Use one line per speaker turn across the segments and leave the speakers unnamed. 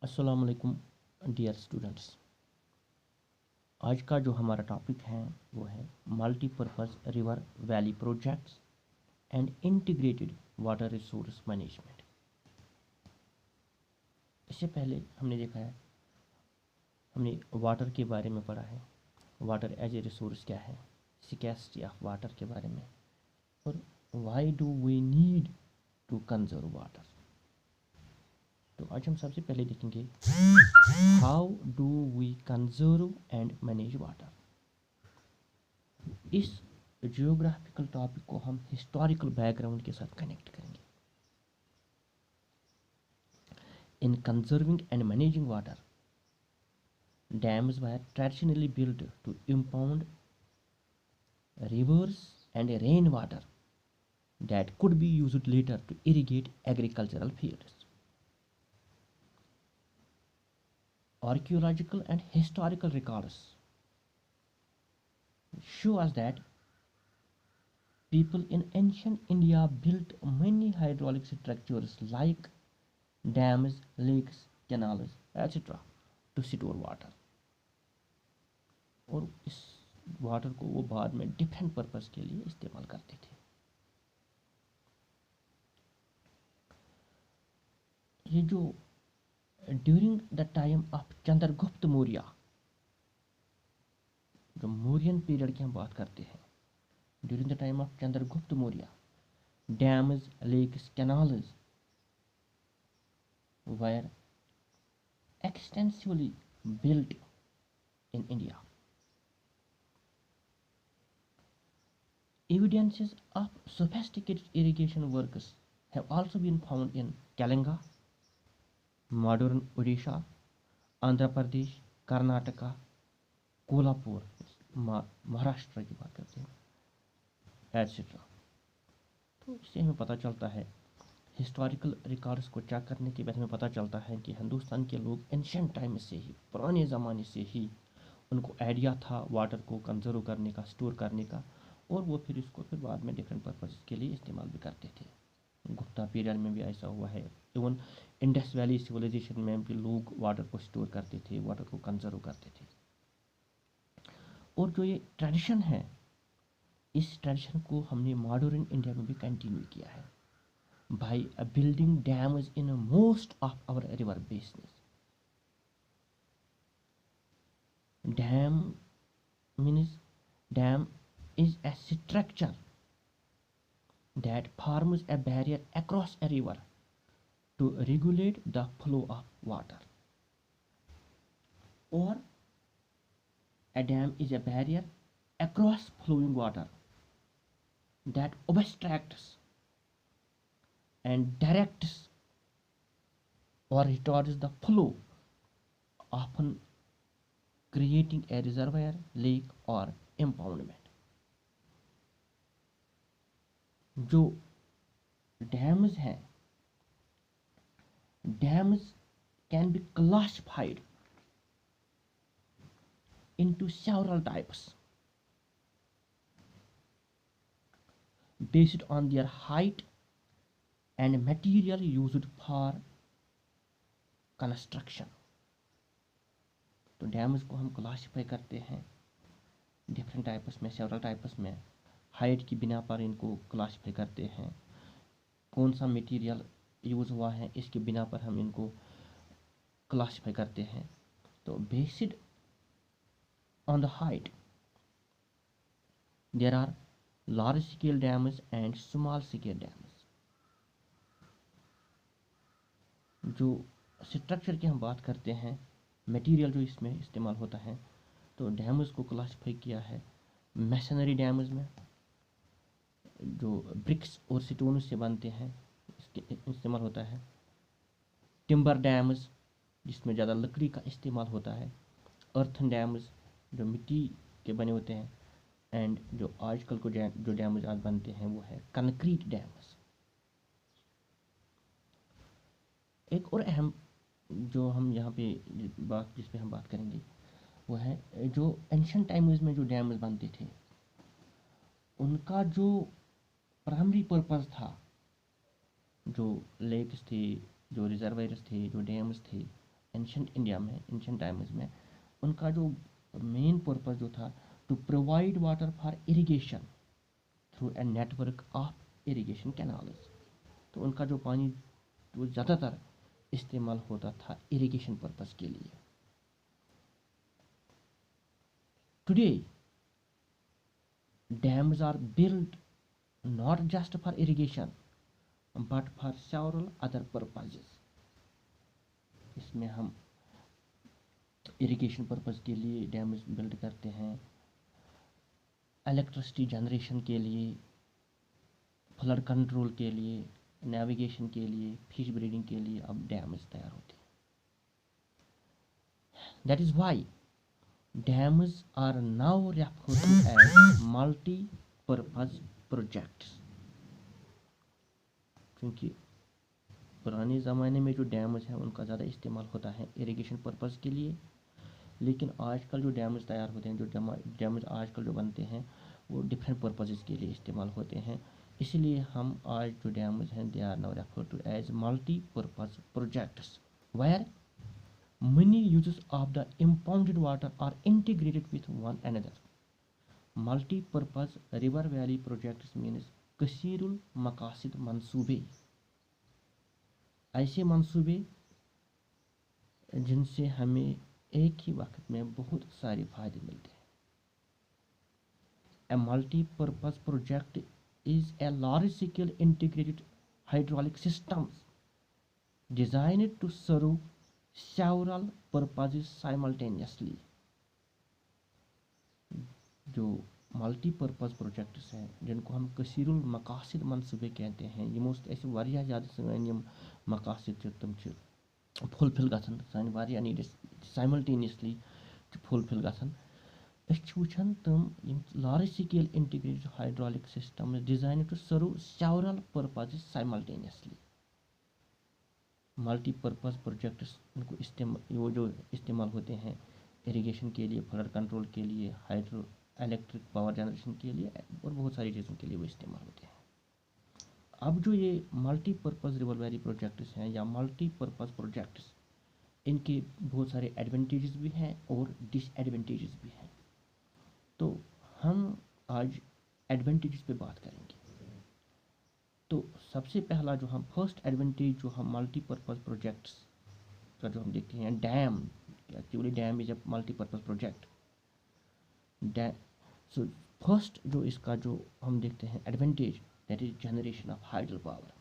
अस्सलाम वालेकुम dear students. आज का जो हमारा टॉपिक है वो है multipurpose river valley projects and integrated water resource management. इससे पहले हमने देखा है, हमने वाटर के बारे में पढ़ा है, वाटर एज ए रिसोर्स क्या है, स्कैर्सिटी ऑफ वाटर के बारे में, और why do we need to conserve water. तो आज हम सबसे पहले देखेंगे how do we conserve and manage water. इस जियोग्राफिकल टॉपिक को हम हिस्टोरिकल बैकग्राउंड के साथ कनेक्ट करेंगे। In conserving and managing water, dams were traditionally built to impound rivers and rain water that could be used later to irrigate agricultural fields. Archaeological and historical records show us that people in ancient India built many hydraulic structures like dams, lakes, canals, etc. to store water. और इस water को वो बाद में different purpose के लिए इस्तेमाल करते थे। ये जो during the time of Chandragupta Maurya, जो मौर्यन पीरियड की हम बात करते हैं, during the time of Chandragupta Maurya, dams, lakes, canals were extensively built in India. Evidences of sophisticated irrigation works have also been found in Kalinga, modern Odisha, Andhra Pradesh, Karnataka, Kolhapur, Maharashtra की बात करते हैं, एटसेट्रा। तो इससे हमें पता चलता है, हिस्टोरिकल रिकॉर्ड्स को चेक करने के बाद हमें पता चलता है कि हिंदुस्तान के लोग एंशियंट टाइम से ही, पुराने ज़माने से ही उनको आइडिया था वाटर को कंजर्व करने का, स्टोर करने का, और वो फिर इसको फिर बाद में डिफरेंट पर्पज़ के लिए इस्तेमाल भी करते थे। गुप्ता पीरियड में भी ऐसा हुआ है। इवन इंडस वैली सिविलाइजेशन में भी लोग वाटर को स्टोर करते थे, वाटर को कंजर्व करते थे। और जो ये ट्रेडिशन है, इस ट्रेडिशन को हमने मॉडर्न इंडिया में भी कंटिन्यू किया है by building dams in most of our river basins. Dam means dam is a structure that forms a barrier across a river to regulate the flow of water. Or a dam is a barrier across flowing water that obstructs and directs or retards the flow, often creating a reservoir, lake or impoundment. जो dams हैं, dams can be classified into several types based on their height and material used for construction. तो dams को हम classify करते हैं different types में, several types में। Height की बिना पर इनको क्लासिफाई करते हैं, कौन सा मटेरियल यूज़ हुआ है इसकी बिना पर हम इनको क्लासिफाई करते हैं। तो based on the height there are large scale dams and small scale dams. जो स्ट्रक्चर की हम बात करते हैं, मटेरियल जो इसमें इस्तेमाल होता है, तो डैम्स को क्लासिफाई किया है मैसनरी डैम्स में, जो ब्रिक्स और स्टोन से बनते हैं, इसके इस्तेमाल होता है। टिम्बर डैम्स, जिसमें ज़्यादा लकड़ी का इस्तेमाल होता है। अर्थन डैम्स, जो मिट्टी के बने होते हैं। एंड जो आजकल को जो डैम्स आज बनते हैं वो है कंक्रीट डैम्स। एक और अहम जो हम यहाँ पे बात, जिस पे हम बात करेंगे, वो है जो एंशियंट टाइम्स में जो डैम्स बनते थे, उनका जो प्राइमरी पर्पस था, जो लेक्स थे, जो रिजर्वायर्स थे, जो डैम्स थे, एंशंट इंडिया में, एंशंट टाइम्स में, उनका जो मेन पर्पस जो था, to provide water for irrigation through a network of irrigation canals. तो उनका जो पानी वो ज़्यादातर इस्तेमाल होता था इरिगेशन पर्पस के लिए। Today dams are build not just for irrigation but for several other purposes. इसमें हम इरिगेशन पर्पस के लिए डैम्स बिल्ड करते हैं, इलेक्ट्रिसिटी जनरेशन के लिए, फ्लड कंट्रोल के लिए, नेविगेशन के लिए, फिश ब्रीडिंग के लिए अब डैम्स तैयार होते हैं। That is why dams are now referred to as multipurpose projects. क्योंकि पुराने ज़माने में जो डैम्स हैं उनका ज़्यादा इस्तेमाल होता है इरिगेशन पर्पस के लिए, लेकिन आजकल जो डैम्स तैयार होते हैं, जो डैम्स आजकल जो बनते हैं वो डिफरेंट पर्पसेस के लिए इस्तेमाल होते हैं। इसलिए हम आज जो डैम्स हैं they are now referred to as multipurpose projects where many uses of the impounded water are integrated with one another. Multi-purpose river valley projects means कसीरुल मकासिद मंसूबे, ऐसे मंसूबे जिनसे हमें एक ही वक्त में बहुत सारे फायदे मिलते हैं। A multi-purpose project is a large-scale integrated hydraulic system designed to serve several purposes simultaneously। जो मल्टीपर्पज़ प्रोजेक्ट्स हैं जिनको हम कसीरुल मकासिद मनसूबे कहते हैं, यमो ऐसे वारियाह ज़्यादा सानी मकासिद तम फुलफिल गसन, सानी वारियाह नीड्स साइमल्टेनियसली फुलफिल गसन। वुचान तम large scale integrated hydraulic system design to serve several purposes simultaneously. Multipurpose projects उनको वो जो इस्तेमाल होते हैं इरिगेशन के लिए, फ्लड कंट्रोल के लिए, हाइड्रो इलेक्ट्रिक पावर जनरेशन के लिए और बहुत सारी चीज़ों के लिए वो इस्तेमाल होते हैं। अब जो ये मल्टीपर्पज़ रिवर वैली प्रोजेक्ट्स हैं या मल्टीपर्पज़ प्रोजेक्ट्स, इनके बहुत सारे एडवांटेजेस भी हैं और डिसएडवांटेजेस भी हैं। तो हम आज एडवांटेजेस पे बात करेंगे। तो सबसे पहला जो हम फर्स्ट एडवांटेज जो हम मल्टीपर्पज़ प्रोजेक्ट्स का जो हम देखते हैं, dam, actually dam is a multipurpose project. So first जो इसका जो हम देखते हैं advantage, that is generation of hydel power.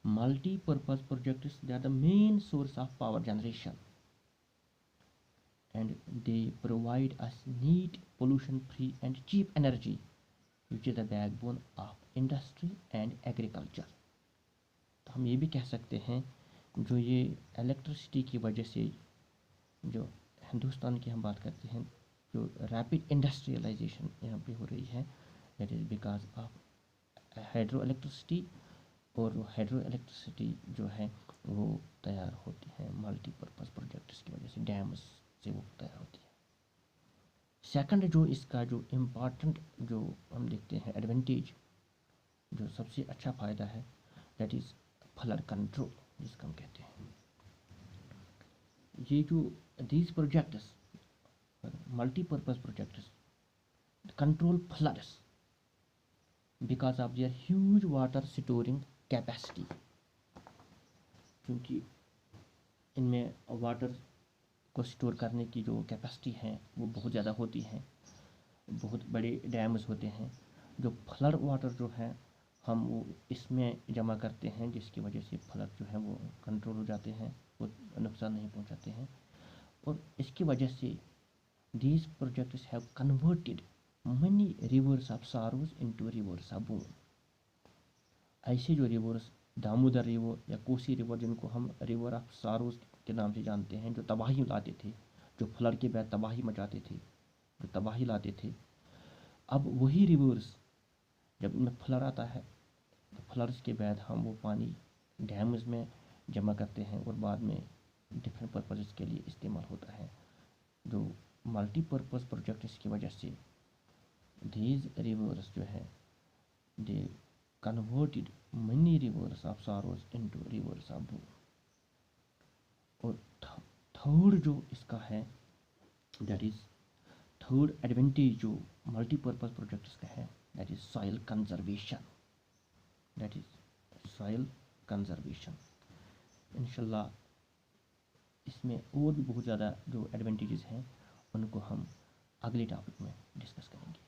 Multipurpose projects they are the main source of power generation and they provide us neat, pollution-free and cheap energy, which is the backbone of industry and agriculture। तो हम ये भी कह सकते हैं जो ये electricity की वजह से जो हिंदुस्तान की हम बात करते हैं, जो रैपिड इंडस्ट्रियलाइजेशन यहाँ पे हो रही है, that is because of hydro electricity. और हाइड्रो इलेक्ट्रिसिटी जो है वो तैयार होती है मल्टीपर्पज़ प्रोजेक्ट्स की वजह से, डैम्स से वो तैयार होती है। सेकंड जो इसका जो इम्पॉर्टेंट जो हम देखते हैं एडवांटेज, जो सबसे अच्छा फ़ायदा है, दैट इज़ फ्लड कंट्रोल, जिसका हम कहते हैं। ये जो these projects multipurpose projects control floods because of their huge water storing capacity. क्योंकि इनमें वाटर को स्टोर करने की जो कैपेसिटी है वो बहुत ज़्यादा होती है, बहुत बड़े डैम्स होते हैं। जो फ्लड वाटर जो है हम वो इसमें जमा करते हैं, जिसकी वजह से फ्लड जो है वो कंट्रोल हो जाते हैं, वो नुकसान नहीं पहुंचाते हैं। और इसकी वजह से these projects have converted many rivers of sorrows into rivers of boon. ऐसे जो रिवर्स, दामोदर रिवर या कोसी रिवर, जिनको हम रिवर ऑफ सारोज के नाम से जानते हैं, जो तबाही लाते थे, जो फ्लड के बाद तबाही मचाते थे, जो तबाही लाते थे, अब वही रिवर्स जब इनमें फ्लड आता है तो फ्लड्स के बाद हम वो पानी डैम्स में जमा करते हैं और बाद में डिफरेंट पर्पज़ के लिए इस्तेमाल होता है। जो मल्टीपर्पज़ प्रोजेक्ट्स की वजह से दीज रिवर्स जो है they converted many rivers of sorrows into rivers of boon. और थर्ड जो इसका है दैट इज़ थर्ड एडवांटेज जो मल्टीपर्पज़ प्रोजेक्ट्स का है that is soil conservation, that is soil conservation. इंशाल्लाह इसमें और भी बहुत ज़्यादा जो एडवांटेजेस हैं उनको हम अगले टॉपिक में डिस्कस करेंगे।